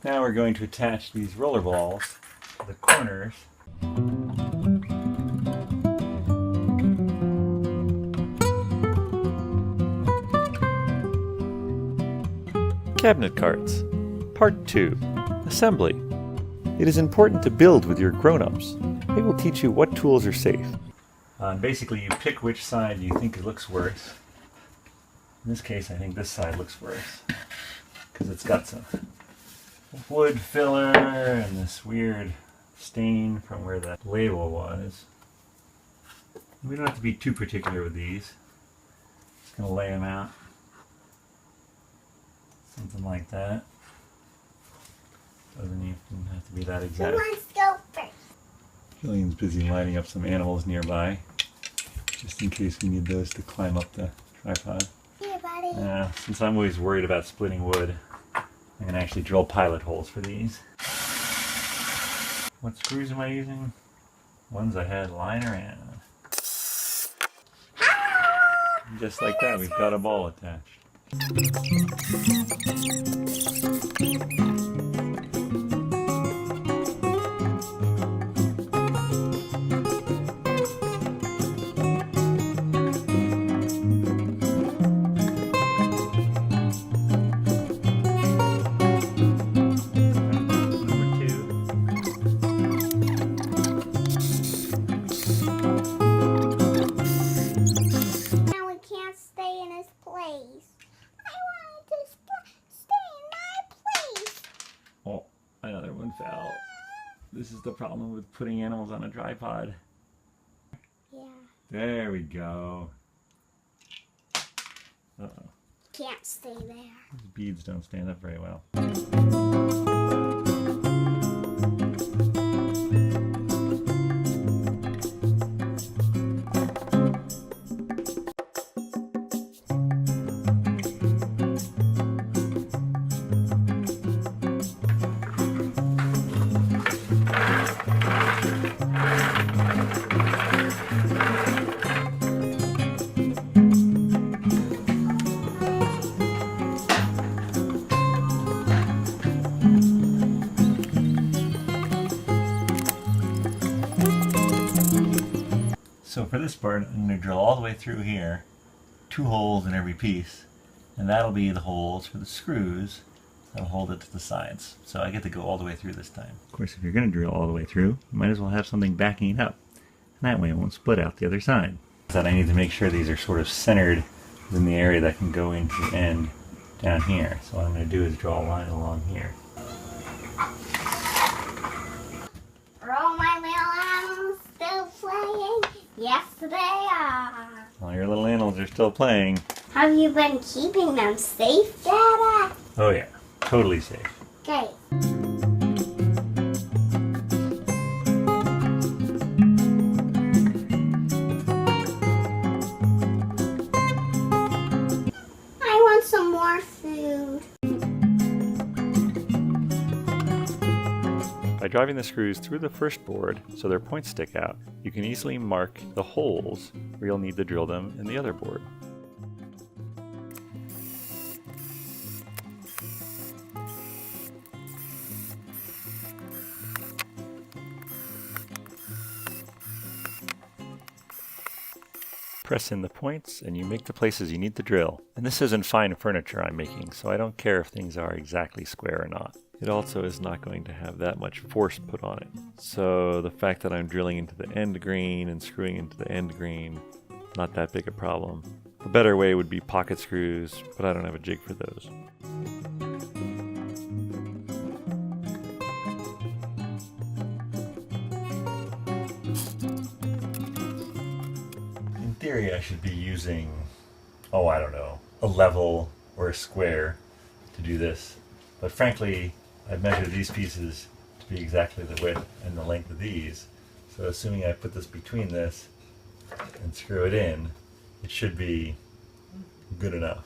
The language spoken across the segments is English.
Now we're going to attach these roller balls to the corners. Cabinet carts. Part 2. Assembly. It is important to build with your grown-ups. They will teach you what tools are safe. Basically, you pick which side you think it looks worse. In this case, I think this side looks worse because it's got some wood filler and this weird stain from where the label was. We don't have to be too particular with these. Just going to lay them out. Something like that. Doesn't even have to be that exact. Let's go first. Jillian's busy lining up some animals nearby, just in case we need those to climb up the tripod. Here, buddy. Since I'm always worried about splitting wood, I'm going to actually drill pilot holes for these. What screws am I using? Ones I had lying around. And just like that, we've got a ball attached. Oh, another one fell. This is the problem with putting animals on a tripod. Yeah. There we go. Uh-oh. Can't stay there. These beads don't stand up very well. So for this part, I'm going to drill all the way through here, 2 holes in every piece, and that'll be the holes for the screws that'll hold it to the sides. So I get to go all the way through this time. Of course, if you're going to drill all the way through, you might as well have something backing it up. And that way it won't split out the other side. That I need to make sure these are sort of centered in the area that can go into the end down here. So what I'm going to do is draw a line along here. Are all my little animals still playing? Yes, they are. All your little animals are still playing. Have you been keeping them safe, Dada? Oh yeah, totally safe. Okay. I want some more food. By driving the screws through the first board so their points stick out, you can easily mark the holes where you'll need to drill them in the other board. Press in the points and you make the places you need to drill. And this isn't fine furniture I'm making, so I don't care if things are exactly square or not. It also is not going to have that much force put on it. So the fact that I'm drilling into the end green and screwing into the end green, not that big a problem. A better way would be pocket screws, but I don't have a jig for those. In theory, I should be using, oh, I don't know, a level or a square to do this. But frankly, I've measured these pieces to be exactly the width and the length of these. So assuming I put this between this and screw it in, it should be good enough.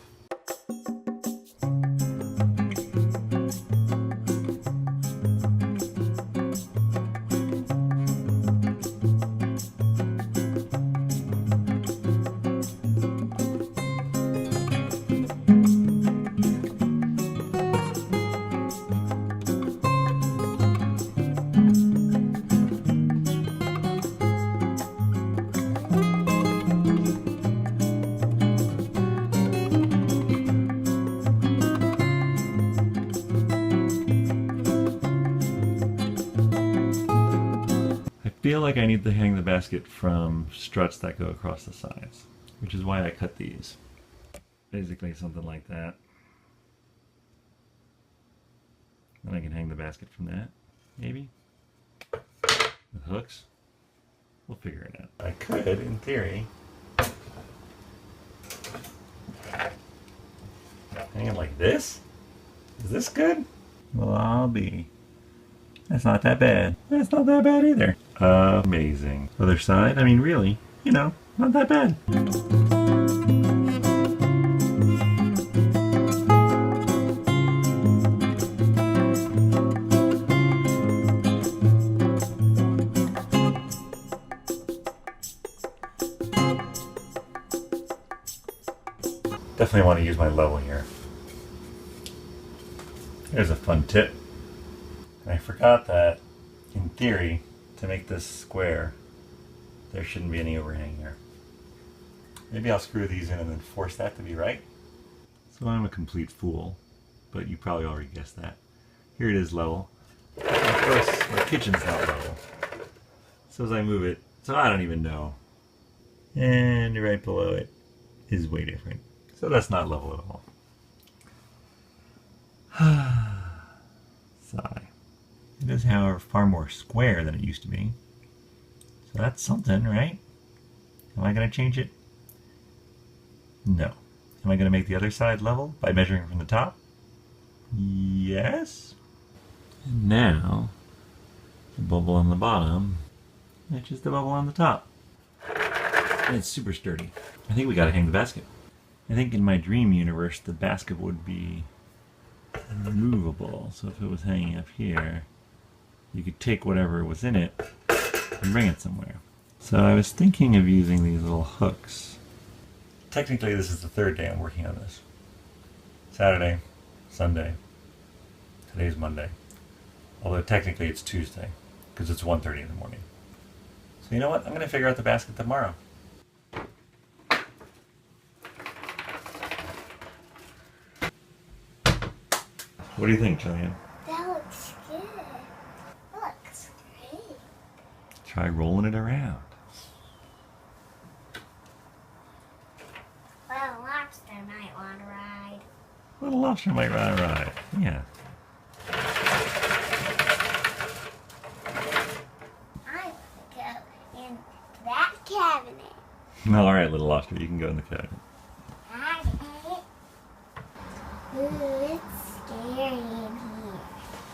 feel like I need to hang the basket from struts that go across the sides, which is why I cut these. Basically something like that. Then I can hang the basket from that, maybe, with hooks. We'll figure it out. I could, in theory, hang it like this? Is this good? Well, I'll be. That's not that bad. That's not that bad either. Amazing. Other side, I mean, really, you know, not that bad. Definitely want to use my level here. Here's a fun tip. I forgot that, in theory, to make this square, there shouldn't be any overhang here. Maybe I'll screw these in and then force that to be right. So I'm a complete fool, but you probably already guessed that. Here it is level. Of course, my kitchen's not level. So as I move it, so I don't even know. And right below it is way different. So that's not level at all. Sigh. It is, however, far more square than it used to be. So that's something, right? Am I going to change it? No. Am I going to make the other side level by measuring from the top? Yes. And now, the bubble on the bottom matches the bubble on the top. And it's super sturdy. I think we got to hang the basket. I think in my dream universe, the basket would be removable. So if it was hanging up here, you could take whatever was in it and bring it somewhere. So I was thinking of using these little hooks. Technically, this is the third day I'm working on this. Saturday, Sunday, today's Monday. Although technically it's Tuesday, because it's 1:30 in the morning. So you know what? I'm going to figure out the basket tomorrow. What do you think, Jillian? That looks good. That looks great. Try rolling it around. Well, lobster might want to ride. Little lobster might ride a ride. Yeah. I want to go in that cabinet. All right, little lobster, you can go in the cabinet. Ooh, it's scary in here.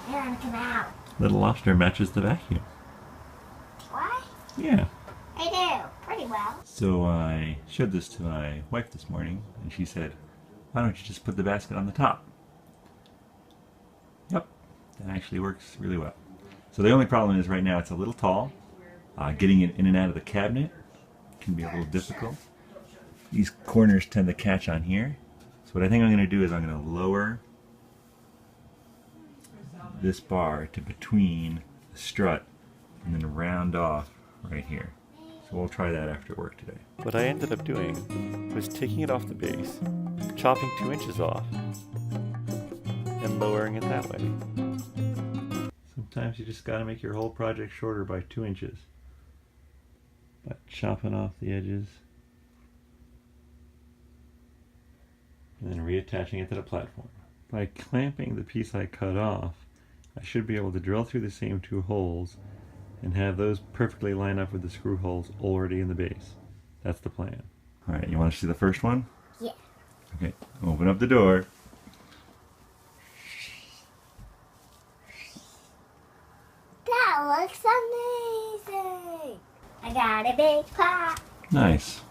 I don't want to come out. Little lobster matches the vacuum. What? Yeah. I do. Pretty well. So I showed this to my wife this morning, and she said, why don't you just put the basket on the top? Yep, that actually works really well. So the only problem is right now it's a little tall. Getting it in and out of the cabinet can be a little difficult. These corners tend to catch on here. So what I think I'm going to do is I'm going to lower this bar to between the strut and then round off right here. So we'll try that after work today. What I ended up doing was taking it off the base, chopping 2 inches off, and lowering it that way. Sometimes you just got to make your whole project shorter by 2 inches. By chopping off the edges and then reattaching it to the platform. By clamping the piece I cut off, I should be able to drill through the same 2 holes and have those perfectly line up with the screw holes already in the base. That's the plan. Alright, you want to see the first one? Yeah. Okay, open up the door. That looks amazing. I got a big pot. Nice.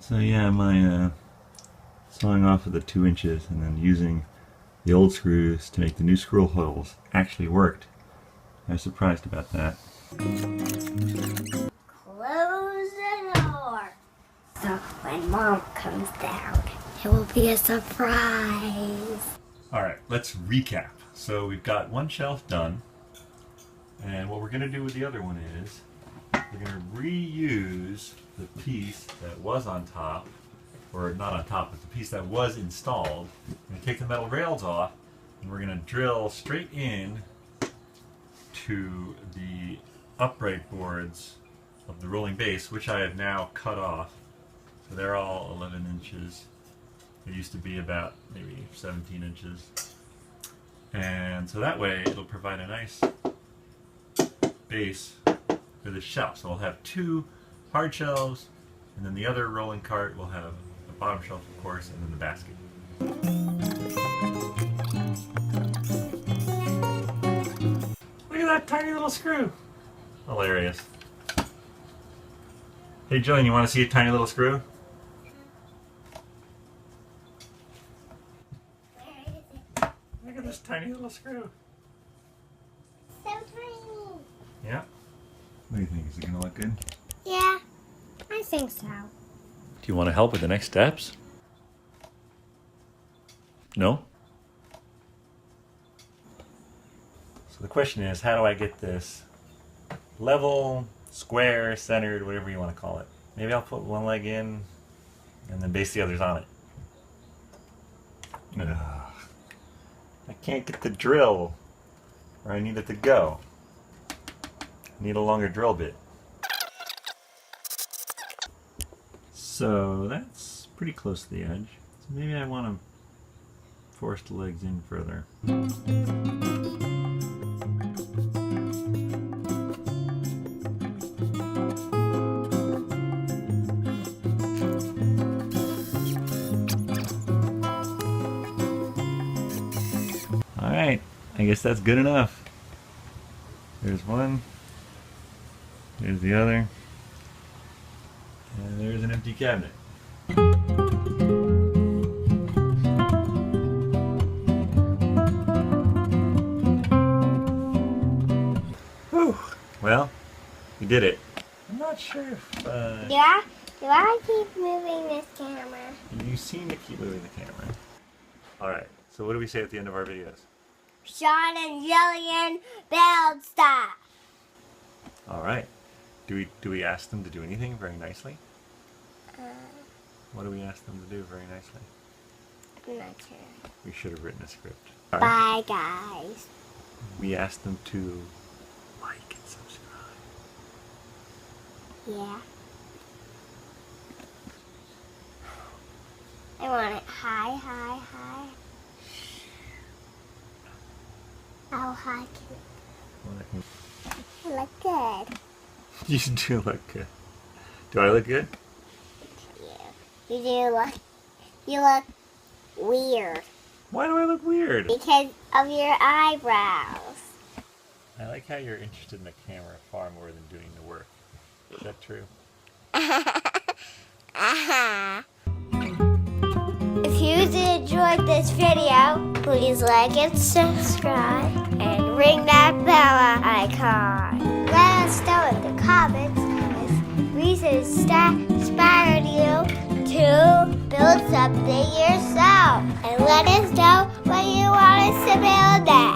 So yeah, my sawing off of the 2 inches and then using the old screws to make the new screw holes actually worked. I was surprised about that. Close the door. So when Mom comes down, it will be a surprise. Alright, let's recap. So we've got one shelf done, and what we're going to do with the other one is we're going to reuse the piece that was on top or not on top, but the piece that was installed. We're going to take the metal rails off, and we're going to drill straight in to the upright boards of the rolling base, which I have now cut off. So they're all 11 inches. It used to be about maybe 17 inches. And so that way it'll provide a nice base for the shelf. So we'll have two hard shelves, and then the other rolling cart will have the bottom shelf, of course, and then the basket. Look at that tiny little screw. Hilarious. Hey Jillian, you want to see a tiny little screw? Look at this tiny little screw. So tiny. Yeah. What do you think? Is it going to look good? Yeah, I think so. Do you want to help with the next steps? No? So the question is, how do I get this level, square, centered, whatever you want to call it? Maybe I'll put one leg in and then base the others on it. Ugh. I can't get the drill where I need it to go. I need a longer drill bit. So that's pretty close to the edge. So maybe I want to force the legs in further. Alright, I guess that's good enough. There's one, there's the other, and there's an empty cabinet. Whew. Well, we did it. I'm not sure if... Yeah? Do I keep moving this camera? You seem to keep moving the camera. Alright, so what do we say at the end of our videos? Shawn and Jillian build stuff. Alright. Do we ask them to do anything very nicely? What do we ask them to do very nicely? I'm not sure. We should have written a script. Bye, guys. We asked them to like and subscribe. Yeah. I want it high, high, high. How high can I look good? You do look good. Do I look good? Yeah. You look weird. Why do I look weird? Because of your eyebrows. I like how you're interested in the camera far more than doing the work. Is that true? If you enjoyed this video, please like and subscribe and ring that bell icon. Let us know in the comments if reasons inspired you to build something yourself. And let us know what you want us to build next.